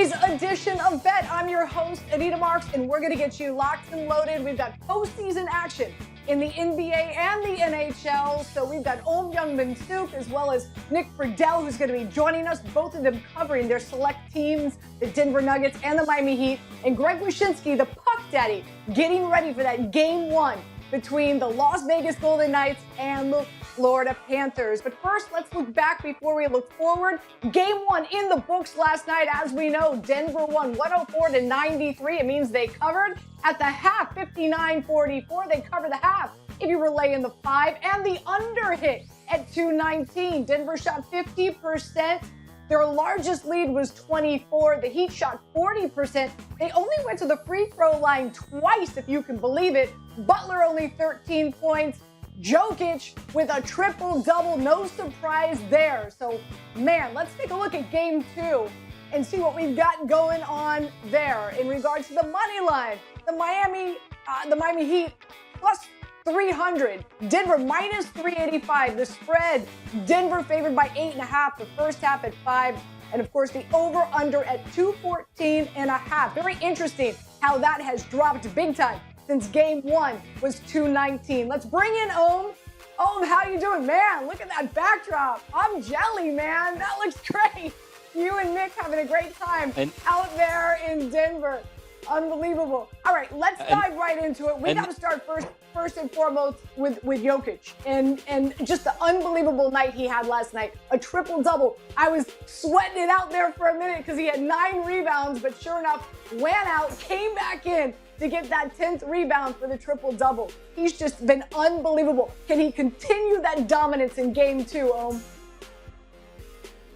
today's edition of Bet. I'm your host, Anita Marks, and we're going to get you locked and loaded. We've got postseason action in the NBA and the NHL. So we've got Ohm Youngmisuk as well as Nick Friedell, who's going to be joining us, both of them covering their select teams, the Denver Nuggets and the Miami Heat, and Greg Wyshynski, the puck daddy, getting ready for that game one between the Las Vegas Golden Knights and the Florida Panthers. But first, let's look back before we look forward. Game one in the books last night. As we know, Denver won 104-93. It means they covered at the half, 59-44. They cover the half if you were laying the 5, and the under hit at 219. Denver shot 50%. Their largest lead was 24. The Heat shot 40%. They only went to the free throw line twice, if you can believe it. Butler only 13 points. Jokic with a triple-double, no surprise there. So, man, let's take a look at game two and see what we've got going on there. In regards to the money line, the Miami Heat plus 300. Denver minus 385. The spread, Denver favored by 8.5. The first half at 5. And, of course, the over-under at 214.5. Very interesting how that has dropped big time since game one was 219. Let's bring in Ohm. Ohm, how you doing? Man, look at that backdrop. I'm jelly, man. That looks great. You and Nick having a great time out there in Denver. Unbelievable. All right, let's dive right into it. We got to start first and foremost with Jokic and just the unbelievable night he had last night. A triple-double. I was sweating it out there for a minute because he had 9 rebounds, but sure enough, went out, came back in to get that 10th rebound for the triple-double. He's just been unbelievable. Can he continue that dominance in game two, Ohm?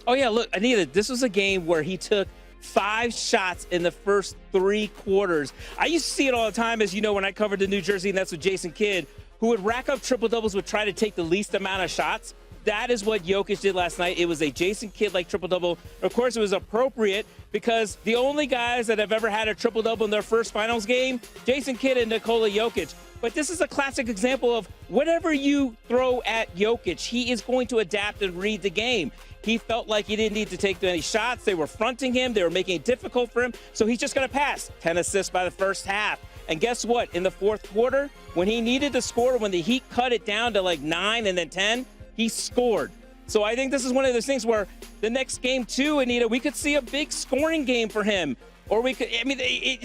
Oh, yeah, look, Anita, this was a game where he took 5 shots in the first 3 quarters. I used to see it all the time, as you know, when I covered the New Jersey Nets with Jason Kidd, who would rack up triple-doubles, would try to take the least amount of shots. That is what Jokic did last night. It was a Jason Kidd-like triple-double. Of course, it was appropriate because the only guys that have ever had a triple-double in their first finals game, Jason Kidd and Nikola Jokic. But this is a classic example of whatever you throw at Jokic, he is going to adapt and read the game. He felt like he didn't need to take any shots. They were fronting him. They were making it difficult for him. So he's just going to pass. 10 assists by the first half. And guess what? In the fourth quarter, when he needed to score, when the Heat cut it down to like 9 and then 10, he scored. So I think this is one of those things where the next game too, Anita, we could see a big scoring game for him. Or we could, I mean, he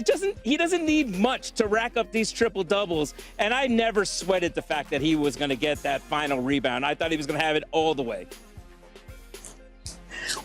doesn't need much to rack up these triple doubles. And I never sweated the fact that he was going to get that final rebound. I thought he was going to have it all the way.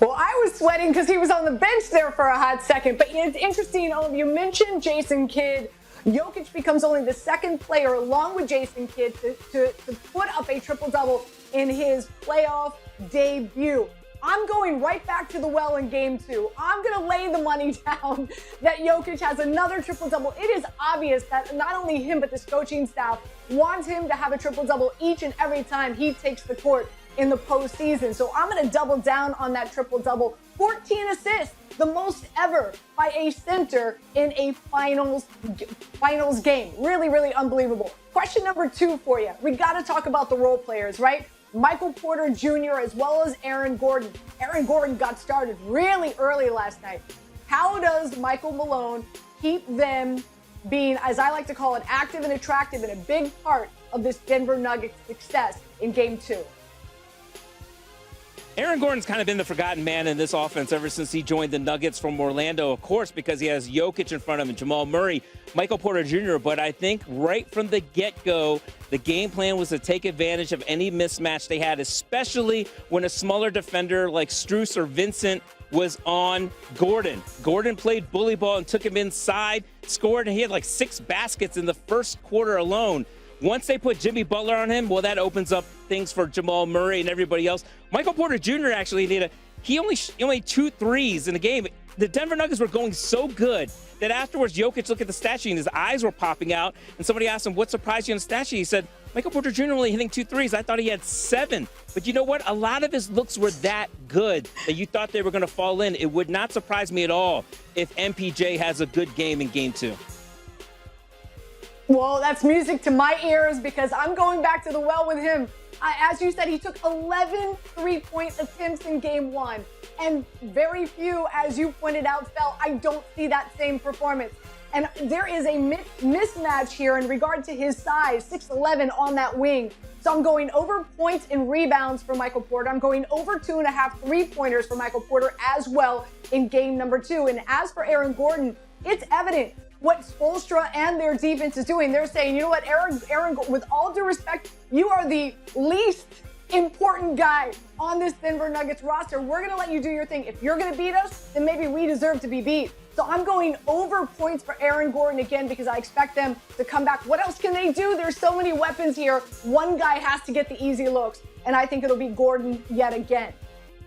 Well, I was sweating because he was on the bench there for a hot second. But it's interesting, you mentioned Jason Kidd. Jokic becomes only the second player, along with Jason Kidd, to put up a triple-double in his playoff debut. I'm going right back to the well in game two. I'm going to lay the money down that Jokic has another triple-double. It is obvious that not only him, but this coaching staff wants him to have a triple-double each and every time he takes the court in the postseason. So I'm going to double down on that triple-double. 14 assists, the most ever by a center in a finals game. Really, really unbelievable. Question number 2 for you. We got to talk about the role players, right? Michael Porter Jr. as well as Aaron Gordon. Aaron Gordon got started really early last night. How does Michael Malone keep them being, as I like to call it, active and attractive and a big part of this Denver Nuggets success in game 2? Aaron Gordon's kind of been the forgotten man in this offense ever since he joined the Nuggets from Orlando, of course, because he has Jokic in front of him, Jamal Murray, Michael Porter Jr. But I think right from the get-go, the game plan was to take advantage of any mismatch they had, especially when a smaller defender like Strus or Vincent was on Gordon. Gordon played bully ball and took him inside, scored, and he had like 6 baskets in the first quarter alone. Once they put Jimmy Butler on him, well, that opens up things for Jamal Murray and everybody else. Michael Porter Jr. actually he only 2 threes in the game. The Denver Nuggets were going so good that afterwards Jokic looked at the stat sheet and his eyes were popping out. And somebody asked him, what surprised you on the stat sheet? He said, Michael Porter Jr. only hitting 2 threes. I thought he had 7. But you know what? A lot of his looks were that good that you thought they were going to fall in. It would not surprise me at all if MPJ has a good game in game 2. Well, that's music to my ears because I'm going back to the well with him. As you said, he took 11 three-point attempts in game 1. And very few, as you pointed out, Phil, I don't see that same performance. And there is a mismatch here in regard to his size, 6'11" on that wing. So I'm going over points and rebounds for Michael Porter. I'm going over 2.5 3-pointers for Michael Porter as well in game number 2. And as for Aaron Gordon, it's evident what Spoelstra and their defense is doing. They're saying, you know what, Aaron, with all due respect, you are the least important guy on this Denver Nuggets roster. We're going to let you do your thing. If you're going to beat us, then maybe we deserve to be beat. So I'm going over points for Aaron Gordon again because I expect them to come back. What else can they do? There's so many weapons here. One guy has to get the easy looks, and I think it'll be Gordon yet again.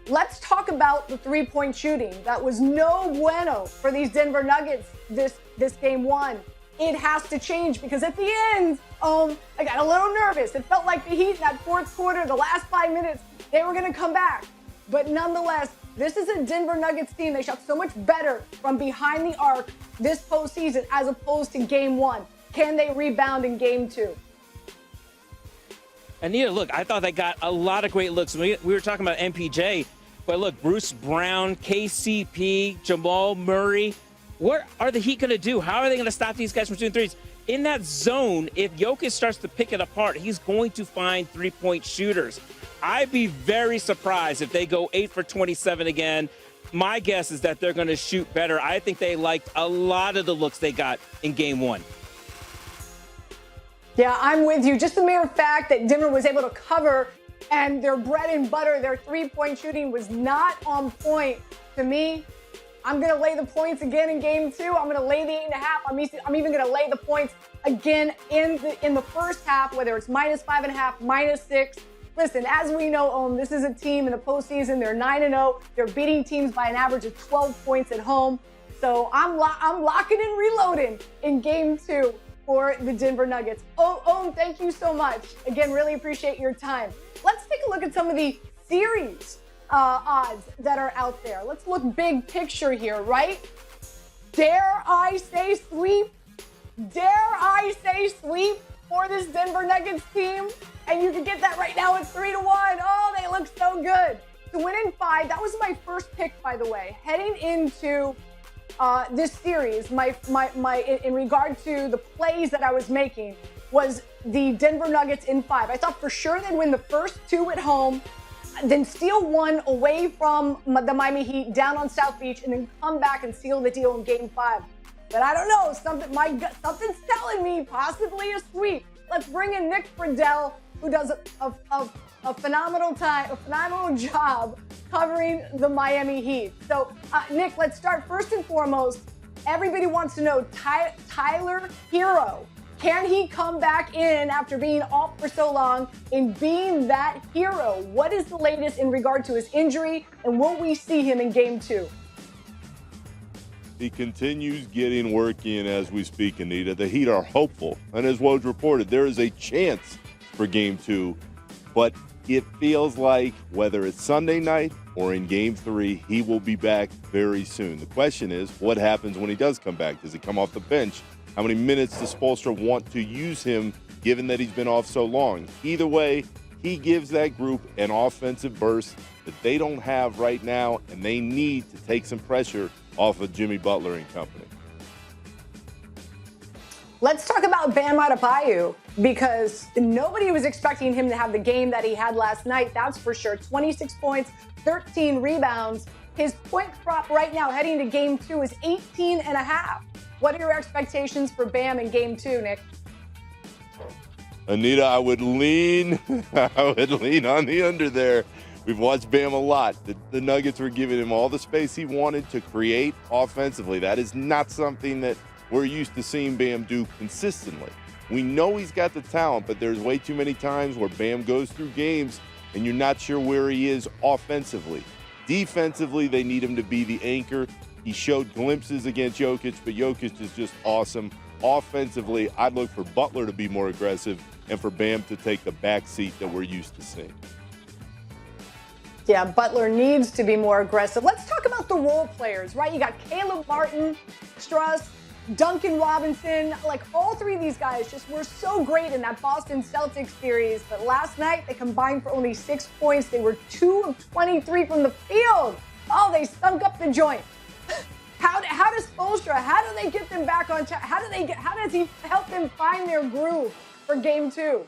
Let's talk about the three-point shooting. That was no bueno for these Denver Nuggets this game 1. It has to change because at the end, I got a little nervous. It felt like the Heat in that fourth quarter, the last 5 minutes, they were going to come back. But nonetheless, this is a Denver Nuggets team. They shot so much better from behind the arc this postseason as opposed to game 1. Can they rebound in game 2? Anita, look, I thought they got a lot of great looks. We were talking about MPJ, but look, Bruce Brown, KCP, Jamal Murray. What are the Heat going to do? How are they going to stop these guys from shooting threes? In that zone, if Jokic starts to pick it apart, he's going to find three-point shooters. I'd be very surprised if they go 8 for 27 again. My guess is that they're going to shoot better. I think they liked a lot of the looks they got in game 1. Yeah, I'm with you. Just the mere fact that Denver was able to cover and their bread and butter, their three-point shooting was not on point. To me, I'm going to lay the points again in game 2. I'm going to lay the 8.5. I'm even going to lay the points again in the first half, whether it's -5.5, -6. Listen, as we know, this is a team in the postseason. They're 9-0. They're beating teams by an average of 12 points at home. So I'm locking and reloading in game 2 for the Denver Nuggets. Thank you so much. Again, really appreciate your time. Let's take a look at some of the series odds that are out there. Let's look big picture here, right? Dare I say sweep? Dare I say sweep for this Denver Nuggets team? And you can get that right now at 3-1. Oh, they look so good. To win in 5, that was my first pick, by the way. Heading into this series, in regard to the plays that I was making, was the Denver Nuggets in 5. I thought for sure they'd win the first 2 at home, then steal 1 away from the Miami Heat down on South Beach, and then come back and seal the deal in game 5. But I don't know, something's telling me possibly a sweep. Let's bring in Nick Friedell, who does a phenomenal job covering the Miami Heat. So, Nick, let's start first and foremost. Everybody wants to know Tyler Hero. Can he come back in after being off for so long and being that hero? What is the latest in regard to his injury, and will we see him in game 2? He continues getting work in as we speak, Anita. The Heat are hopeful, and as Woj reported, there is a chance for game 2, but it feels like whether it's Sunday night or in game 3, he will be back very soon. The question is, what happens when he does come back? Does he come off the bench? How many minutes does Spoelstra want to use him, given that he's been off so long? Either way, he gives that group an offensive burst that they don't have right now, and they need to take some pressure off of Jimmy Butler and company. Let's talk about Bam Adebayo, because nobody was expecting him to have the game that he had last night, that's for sure. 26 points, 13 rebounds. His point prop right now heading to game 2 is 18.5. What are your expectations for Bam in game 2, Nick? Anita, I would lean on the under there. We've watched Bam a lot. The Nuggets were giving him all the space he wanted to create offensively. That is not something that we're used to seeing Bam do consistently. We know he's got the talent, but there's way too many times where Bam goes through games and you're not sure where he is offensively. Defensively, they need him to be the anchor. He showed glimpses against Jokic, but Jokic is just awesome. Offensively, I'd look for Butler to be more aggressive and for Bam to take the back seat that we're used to seeing. Yeah, Butler needs to be more aggressive. Let's talk about the role players, right? You got Caleb Martin, Struss, Duncan Robinson. Like, all three of these guys just were so great in that Boston Celtics series. But last night, they combined for only 6 points. They were 2 of 23 from the field. Oh, they stunk up the joint. How does Spoelstra, how do they get them back on track? How does he help them find their groove for game 2?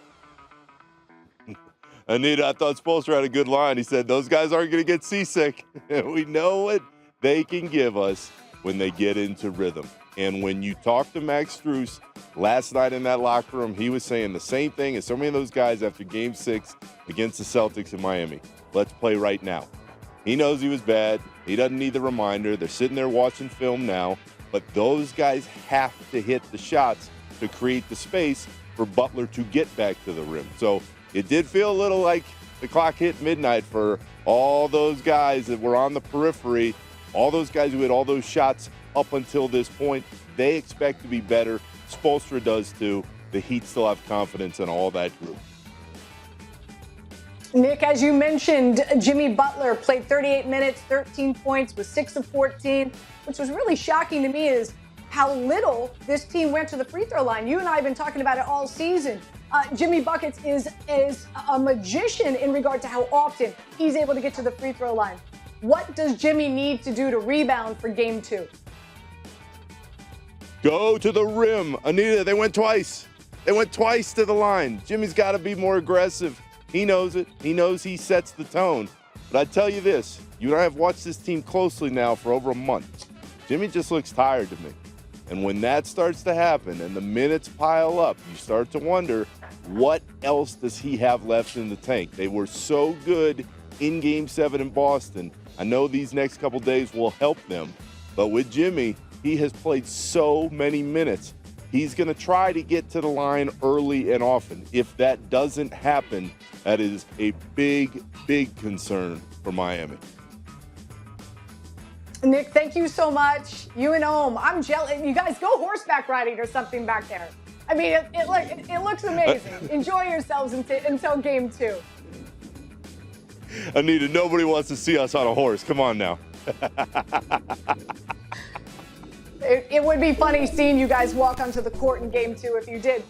Anita, I thought Spoelstra had a good line. He said, those guys aren't going to get seasick. We know what they can give us when they get into rhythm. And when you talk to Max Strus last night in that locker room, he was saying the same thing as so many of those guys after Game 6 against the Celtics in Miami. Let's play right now. He knows he was bad. He doesn't need the reminder. They're sitting there watching film now. But those guys have to hit the shots to create the space for Butler to get back to the rim. So it did feel a little like the clock hit midnight for all those guys that were on the periphery, all those guys who had all those shots up until this point. They expect to be better. Spoelstra does too. The Heat still have confidence in all that group. Nick, as you mentioned, Jimmy Butler played 38 minutes, 13 points, was 6 of 14, which was really shocking to me is how little this team went to the free throw line. You and I have been talking about it all season. Jimmy Buckets is a magician in regard to how often he's able to get to the free throw line. What does Jimmy need to do to rebound for game 2? Go to the rim. Anita, they went twice. They went twice to the line. Jimmy's got to be more aggressive. He knows it. He knows he sets the tone. But I tell you this, you and I have watched this team closely now for over a month. Jimmy just looks tired to me. And when that starts to happen and the minutes pile up, you start to wonder, what else does he have left in the tank? They were so good in Game 7 in Boston. I know these next couple days will help them. But with Jimmy, he has played so many minutes. He's going to try to get to the line early and often. If that doesn't happen, that is a big, big concern for Miami. Nick, thank you so much. You and Ohm, I'm jealous. You guys go horseback riding or something back there. I mean, it looks amazing. Enjoy yourselves until game 2. Anita, nobody wants to see us on a horse. Come on now. It would be funny seeing you guys walk onto the court in game 2 if you did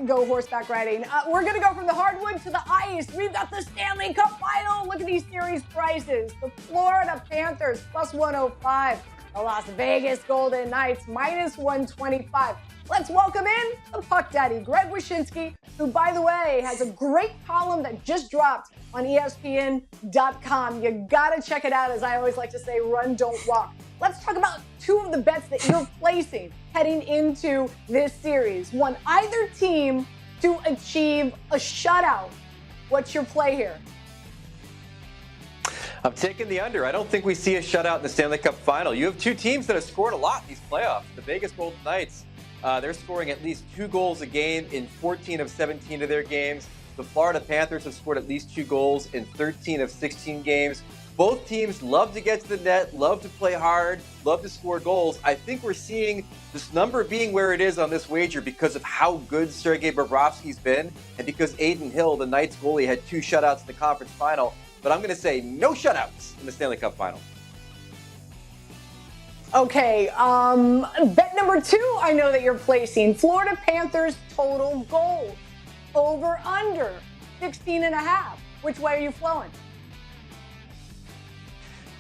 go horseback riding. We're going to go from the hardwood to the ice. We've got the Stanley Cup final. Look at these series prices. The Florida Panthers plus 105. The Las Vegas Golden Knights minus 125. Let's welcome in the Puck Daddy, Greg Wyshynski, who, by the way, has a great column that just dropped on ESPN.com. You got to check it out. As I always like to say, run, don't walk. Let's talk about 2 of the bets that you're placing heading into this series. Want either team to achieve a shutout. What's your play here? I'm taking the under. I don't think we see a shutout in the Stanley Cup final. You have 2 teams that have scored a lot in these playoffs. The Vegas Golden Knights, they're scoring at least 2 goals a game in 14 of 17 of their games. The Florida Panthers have scored at least 2 goals in 13 of 16 games. Both teams love to get to the net, love to play hard, love to score goals. I think we're seeing this number being where it is on this wager because of how good Sergei Bobrovsky's been and because Aiden Hill, the Knights goalie, had 2 shutouts in the conference final. But I'm going to say no shutouts in the Stanley Cup final. Okay, bet number 2 I know that you're placing. Florida Panthers total goals. Over, under, 16.5. Which way are you flowing?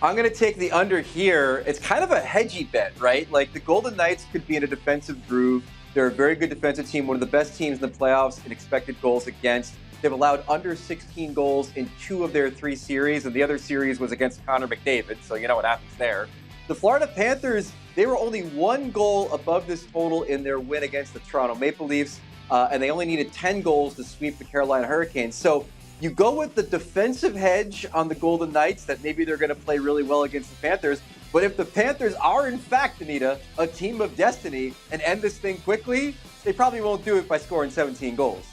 I'm going to take the under here. It's kind of a hedgy bet, right? Like the Golden Knights could be in a defensive groove. They're a very good defensive team, one of the best teams in the playoffs in expected goals against. They've allowed under 16 goals in 2 of their 3 series, and the other series was against Connor McDavid, so you know what happens there. The Florida Panthers, they were only 1 goal above this total in their win against the Toronto Maple Leafs, and they only needed 10 goals to sweep the Carolina Hurricanes. So you go with the defensive hedge on the Golden Knights that maybe they're going to play really well against the Panthers. But if the Panthers are, in fact, Anita, a team of destiny and end this thing quickly, they probably won't do it by scoring 17 goals.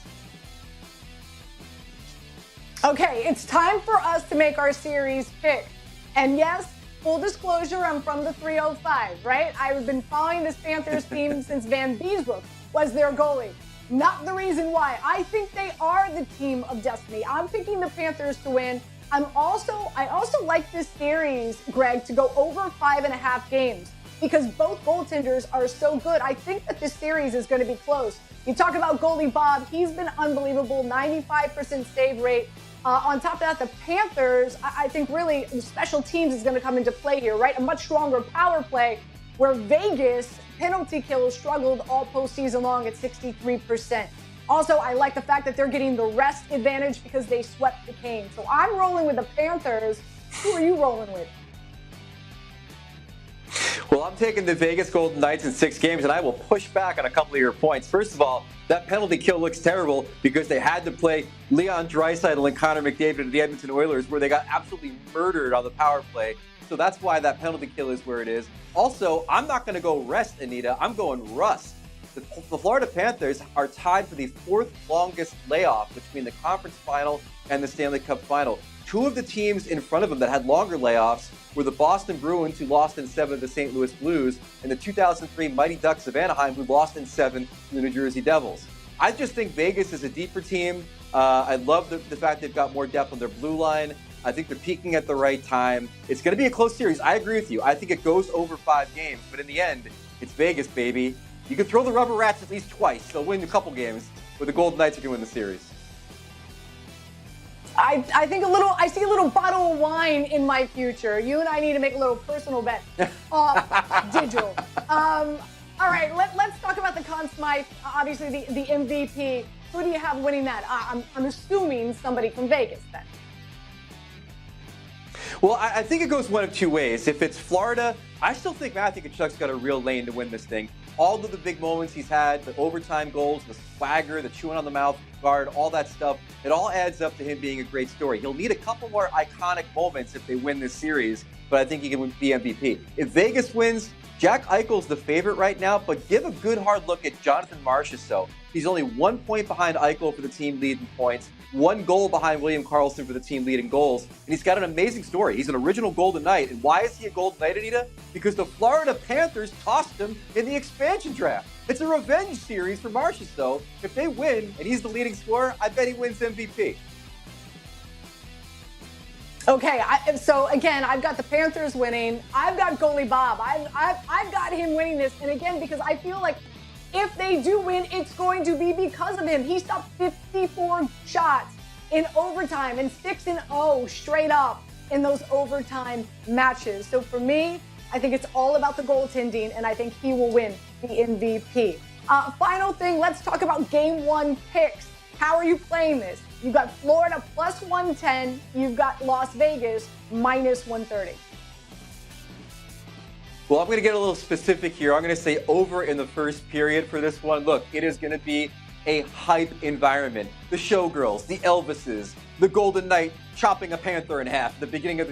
Okay, it's time for us to make our series pick. And yes, full disclosure, I'm from the 305, right? I've been following this Panthers team since Van Beesbrook was their goalie. Not the reason why. I think they are the team of destiny. I'm picking the Panthers to win. I also like this series, Greg, to go over 5.5 games because both goaltenders are so good. I think that this series is going to be close. You talk about goalie Bob. He's been unbelievable, 95% save rate. On top of that, the Panthers, I think really special teams is going to come into play here, right? A much stronger power play where Vegas penalty kill struggled all postseason long at 63%. Also, I like the fact that they're getting the rest advantage because they swept the Canes. So I'm rolling with the Panthers. Who are you rolling with? Well, I'm taking the Vegas Golden Knights in 6 games, and I will push back on a couple of your points. First of all, that penalty kill looks terrible because they had to play Leon Draisaitl and Connor McDavid and the Edmonton Oilers, where they got absolutely murdered on the power play. So that's why that penalty kill is where it is. Also, I'm not going to go rest, Anita. I'm going rust. The Florida Panthers are tied for the 4th longest layoff between the conference final and the Stanley Cup final. 2 of the teams in front of them that had longer layoffs were the Boston Bruins, who lost in 7 to the St. Louis Blues, and the 2003 Mighty Ducks of Anaheim, who lost in 7 to the New Jersey Devils. I just think Vegas is a deeper team. I love the fact they've got more depth on their blue line. I think they're peaking at the right time. It's going to be a close series. I agree with you. I think it goes over 5 games, but in the end, it's Vegas, baby. You can throw the rubber rats at least twice. They'll win a couple games, but the Golden Knights are going to win the series. I think I see a little bottle of wine in my future. You and I need to make a little personal bet off digital. All right, let's talk about the Conn Smythe, obviously the MVP. Who do you have winning that? I'm assuming somebody from Vegas then. Well, I think it goes one of 2 ways. If it's Florida, I still think Matthew Tkachuk's got a real lane to win this thing. All of the big moments he's had, the overtime goals, the swagger, the chewing on the mouth guard, all that stuff, it all adds up to him being a great story. He'll need a couple more iconic moments if they win this series, but I think he can be MVP. If Vegas wins, Jack Eichel's the favorite right now, but give a good hard look at Jonathan Marchessault. He's only 1 point behind Eichel for the team lead in points, 1 goal behind William Karlsson for the team lead in goals, and he's got an amazing story. He's an original Golden Knight, and why is he a Golden Knight, Anita? Because the Florida Panthers tossed him in the expansion draft. It's a revenge series for Marchessault. If they win, and he's the leading scorer, I bet he wins MVP. Okay, so again, I've got the Panthers winning. I've got goalie Bob. I've got him winning this, and again, because I feel like if they do win, it's going to be because of him. He stopped 54 shots in overtime and 6-0 straight up in those overtime matches. So for me, I think it's all about the goaltending, and I think he will win the MVP. Final thing, let's talk about Game 1 picks. How are you playing this? You've got Florida plus 110. You've got Las Vegas minus 130. Well, I'm going to get a little specific here. I'm going to say over in the first period for this one. Look, it is going to be a hype environment. The Showgirls, the Elvises, the Golden Knight chopping a Panther in half at the beginning of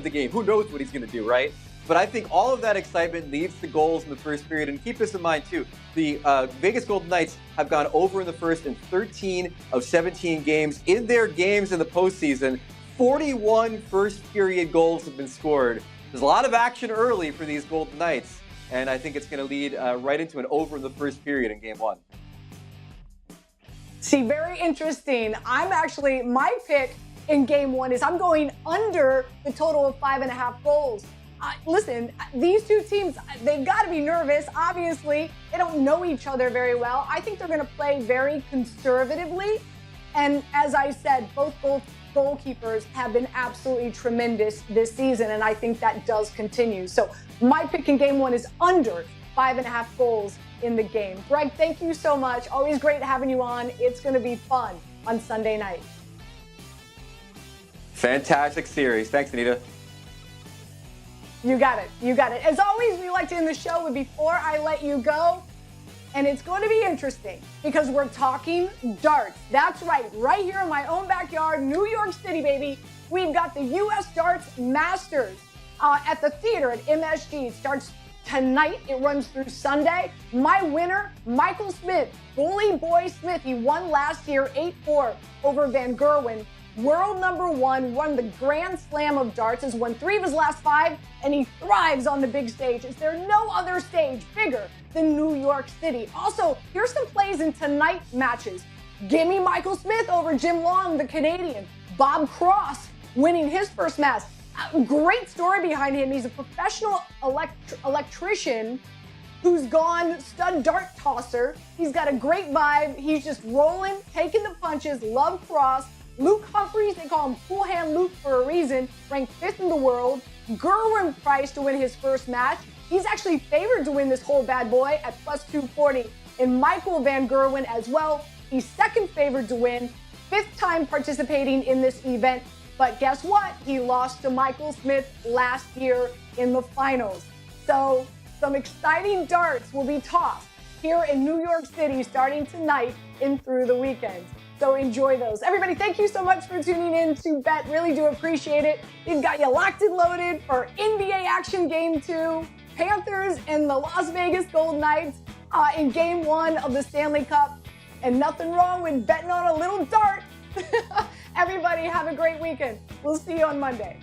the game. Who knows what he's going to do, right? But I think all of that excitement leads to goals in the first period. And keep this in mind, too. The Vegas Golden Knights have gone over in the first in 13 of 17 games. In their games in the postseason, 41 first-period goals have been scored. There's a lot of action early for these Golden Knights, and I think it's going to lead right into an over in the first period in Game 1. See, very interesting. My pick in Game 1 is I'm going under the total of 5.5 goals. Listen, these two teams, they've got to be nervous. Obviously, they don't know each other very well. I think they're going to play very conservatively. And as I said, both goalkeepers have been absolutely tremendous this season, and I think that does continue. So my pick in Game 1 is under 5.5 goals in the game. Greg, thank you so much. Always great having you on. It's going to be fun on Sunday night. Fantastic series. Thanks, Anita. You got it. You got it. As always, we like to end the show with before I let you go. And it's going to be interesting because we're talking darts. That's right. Right here in my own backyard, New York City, baby. We've got the U.S. Darts Masters at the theater at MSG. It starts tonight. It runs through Sunday. My winner, Michael Smith, Bully Boy Smith. He won last year 8-4 over Van Gerwen. World number 1, won the Grand Slam of darts, has won 3 of his last 5, and he thrives on the big stage. Is there no other stage bigger than New York City? Also, here's some plays in tonight's matches. Give me Michael Smith over Jim Long, the Canadian. Bob Cross winning his first match. Great story behind him. He's a professional electrician who's gone stud dart tosser. He's got a great vibe. He's just rolling, taking the punches. Love Cross. Luke Humphries, they call him Cool Hand Luke for a reason, ranked 5th in the world. Gerwin Price to win his first match. He's actually favored to win this whole bad boy at plus 240. And Michael Van Gerwen as well. He's second favored to win, 5th time participating in this event. But guess what? He lost to Michael Smith last year in the finals. So some exciting darts will be tossed here in New York City starting tonight and through the weekend. So enjoy those. Everybody, thank you so much for tuning in to Bet. Really do appreciate it. We've got you locked and loaded for NBA action game 2, Panthers and the Las Vegas Golden Knights in game 1 of the Stanley Cup. And nothing wrong with betting on a little dart. Everybody have a great weekend. We'll see you on Monday.